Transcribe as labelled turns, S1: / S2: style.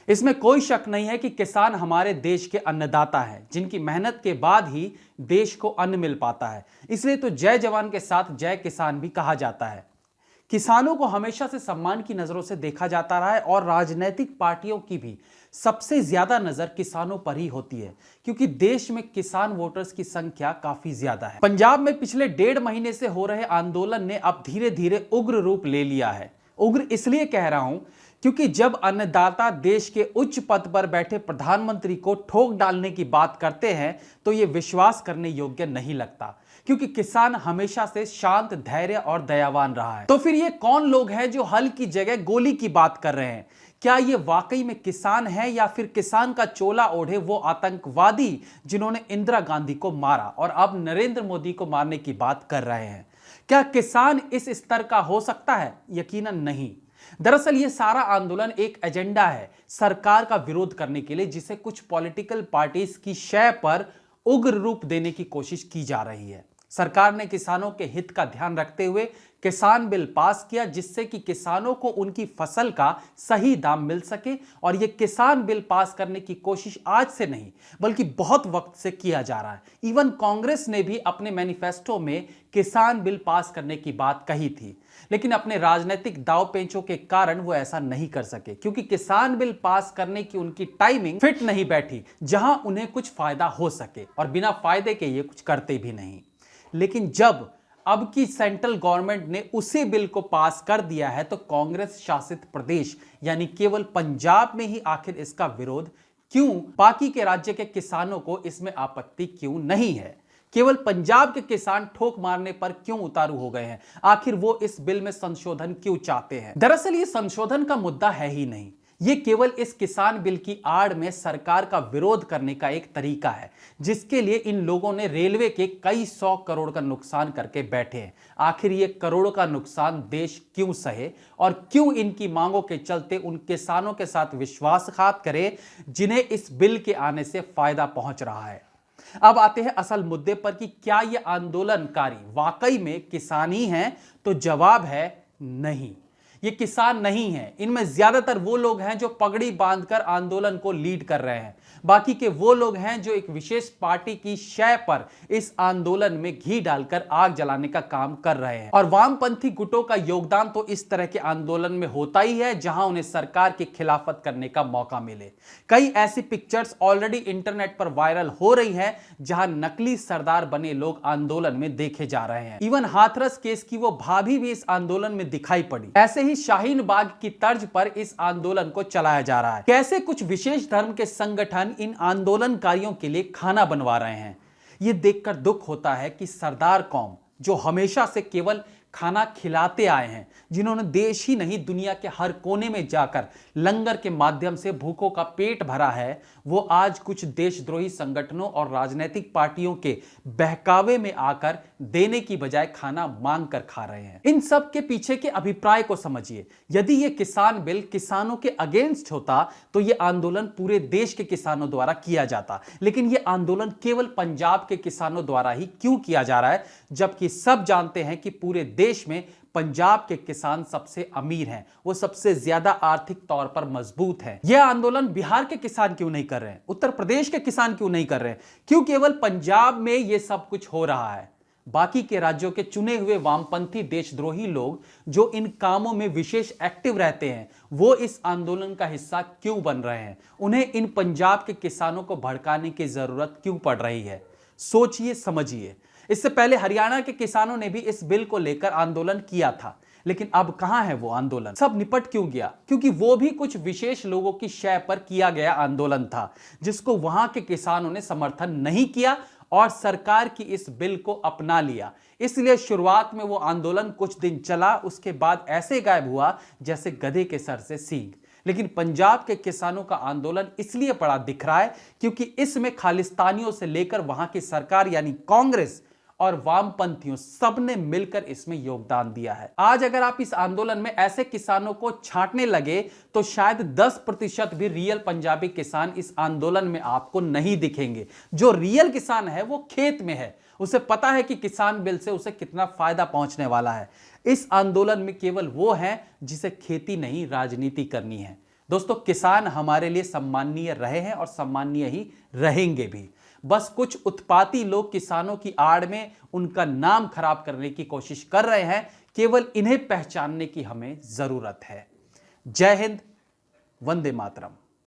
S1: इसमें कोई शक नहीं है कि किसान हमारे देश के अन्नदाता हैं, जिनकी मेहनत के बाद ही देश को अन्न मिल पाता है। इसलिए तो जय जवान के साथ जय किसान भी कहा जाता है। किसानों को हमेशा से सम्मान की नजरों से देखा जाता रहा है और राजनीतिक पार्टियों की भी सबसे ज्यादा नजर किसानों पर ही होती है, क्योंकि देश में किसान वोटर्स की संख्या काफी ज्यादा है। पंजाब में पिछले 1.5 महीने से हो रहे आंदोलन ने अब धीरे धीरे उग्र रूप ले लिया है। उग्र इसलिए कह रहा हूं क्योंकि जब अन्नदाता देश के उच्च पद पर बैठे प्रधानमंत्री को ठोक डालने की बात करते हैं तो यह विश्वास करने योग्य नहीं लगता, क्योंकि किसान हमेशा से शांत, धैर्य और दयावान रहा है। तो फिर ये कौन लोग हैं जो हल की जगह गोली की बात कर रहे हैं? क्या ये वाकई में किसान है या फिर किसान का चोला ओढ़े वो आतंकवादी जिन्होंने इंदिरा गांधी को मारा और अब नरेंद्र मोदी को मारने की बात कर रहे हैं? क्या किसान इस स्तर का हो सकता है? यकीनन नहीं। दरअसल ये सारा आंदोलन एक एजेंडा है सरकार का विरोध करने के लिए, जिसे कुछ पॉलिटिकल पार्टीज की शय पर उग्र रूप देने की कोशिश की जा रही है। सरकार ने किसानों के हित का ध्यान रखते हुए किसान बिल पास किया, जिससे कि किसानों को उनकी फसल का सही दाम मिल सके। और यह किसान बिल पास करने की कोशिश आज से नहीं बल्कि बहुत वक्त से किया जा रहा है। इवन कांग्रेस ने भी अपने मैनिफेस्टो में किसान बिल पास करने की बात कही थी, लेकिन अपने राजनीतिक दांव-पेचों के कारण वो ऐसा नहीं कर सके, क्योंकि किसान बिल पास करने की उनकी टाइमिंग फिट नहीं बैठी जहां उन्हें कुछ फायदा हो सके, और बिना फायदे के ये कुछ करते भी नहीं। लेकिन जब अब की सेंट्रल गवर्नमेंट ने उसी बिल को पास कर दिया है तो कांग्रेस शासित प्रदेश यानी केवल पंजाब में ही आखिर इसका विरोध क्यों? बाकी के राज्य के किसानों को इसमें आपत्ति क्यों नहीं है? केवल पंजाब के किसान ठोक मारने पर क्यों उतारू हो गए हैं? आखिर वो इस बिल में संशोधन क्यों चाहते हैं? दरअसल ये संशोधन का मुद्दा है ही नहीं, ये केवल इस किसान बिल की आड़ में सरकार का विरोध करने का एक तरीका है, जिसके लिए इन लोगों ने रेलवे के कई 100 करोड़ का नुकसान करके बैठे हैं। आखिर ये करोड़ों का नुकसान देश क्यों सहे और क्यों इनकी मांगों के चलते उन किसानों के साथ विश्वासघात करे जिन्हें इस बिल के आने से फायदा पहुंच रहा है? अब आते हैं असल मुद्दे पर कि क्या ये आंदोलनकारी वाकई में किसान ही हैं? तो जवाब है नहीं, ये किसान नहीं है। इनमें ज्यादातर वो लोग हैं जो पगड़ी बांधकर आंदोलन को लीड कर रहे हैं। बाकी के वो लोग हैं जो एक विशेष पार्टी की शय पर इस आंदोलन में घी डालकर आग जलाने का काम कर रहे हैं। और वामपंथी गुटों का योगदान तो इस तरह के आंदोलन में होता ही है जहां उन्हें सरकार की खिलाफत करने का मौका मिले। कई ऐसी पिक्चर्स ऑलरेडी इंटरनेट पर वायरल हो रही हैं जहां नकली सरदार बने लोग आंदोलन में देखे जा रहे हैं। इवन हाथरस केस की वो भाभी भी इस आंदोलन में दिखाई पड़ी। ऐसे ही शाहीन बाग की तर्ज पर इस आंदोलन को चलाया जा रहा है। कैसे कुछ विशेष धर्म के संगठन इन आंदोलनकारियों के लिए खाना बनवा रहे हैं। यह देखकर दुख होता है कि सरदार कौम, जो हमेशा से केवल खाना खिलाते आए हैं, जिन्होंने देश ही नहीं दुनिया के हर कोने में जाकर लंगर के माध्यम से भूखों का पेट भरा है, वो आज कुछ देशद्रोही संगठनों और राजनीतिक पार्टियों के बहकावे में आकर देने की बजाय खाना मांग कर खा रहे हैं। इन सब के पीछे के अभिप्राय को समझिए। यदि ये किसान बिल किसानों के अगेंस्ट होता तो ये आंदोलन पूरे देश के किसानों द्वारा किया जाता, लेकिन ये आंदोलन केवल पंजाब के किसानों द्वारा ही क्यों किया जा रहा है, जबकि सब जानते हैं कि पूरे देश में पंजाब के किसान सबसे अमीर हैं, वो सबसे ज्यादा आर्थिक तौर पर मजबूत हैं। यह आंदोलन बिहार के किसान क्यों नहीं कर रहे हैं? उत्तर प्रदेश के किसान क्यों नहीं कर रहे हैं? क्यों केवल पंजाब में यह सब कुछ हो रहा है? बाकी के राज्यों के चुने हुए वामपंथी देशद्रोही लोग जो इन कामों में विशेष एक्टिव रहते हैं, वो इस आंदोलन का हिस्सा क्यों बन रहे हैं? उन्हें इन पंजाब के किसानों को भड़काने की जरूरत क्यों पड़ रही है? सोचिए, समझिए। इससे पहले हरियाणा के किसानों ने भी इस बिल को लेकर आंदोलन किया था, लेकिन अब कहां है वो आंदोलन? सब निपट क्यों गया? क्योंकि वो भी कुछ विशेष लोगों की शय पर किया गया आंदोलन था, जिसको वहां के किसानों ने समर्थन नहीं किया और सरकार की इस बिल को अपना लिया। इसलिए शुरुआत में वो आंदोलन कुछ दिन चला, उसके बाद ऐसे गायब हुआ जैसे गधे के सर से सींग। लेकिन पंजाब के किसानों का आंदोलन इसलिए बड़ा दिख रहा है क्योंकि इसमें खालिस्तानियों से लेकर वहां की सरकार यानी कांग्रेस और वामपंथियों सबने मिलकर इसमें योगदान दिया है। आज अगर आप इस आंदोलन में ऐसे किसानों को छांटने लगे तो शायद 10% भी रियल पंजाबी किसान इस आंदोलन में आपको नहीं दिखेंगे। जो रियल किसान है वो खेत में है, उसे पता है कि किसान बिल से उसे कितना फायदा पहुंचने वाला है। इस आंदोलन में केवल वो है जिसे खेती नहीं राजनीति करनी है। दोस्तों, किसान हमारे लिए सम्मानीय रहे हैं और सम्मानीय ही रहेंगे भी। बस कुछ उत्पाती लोग किसानों की आड़ में उनका नाम खराब करने की कोशिश कर रहे हैं। केवल इन्हें पहचानने की हमें जरूरत है। जय हिंद, वंदे मातरम।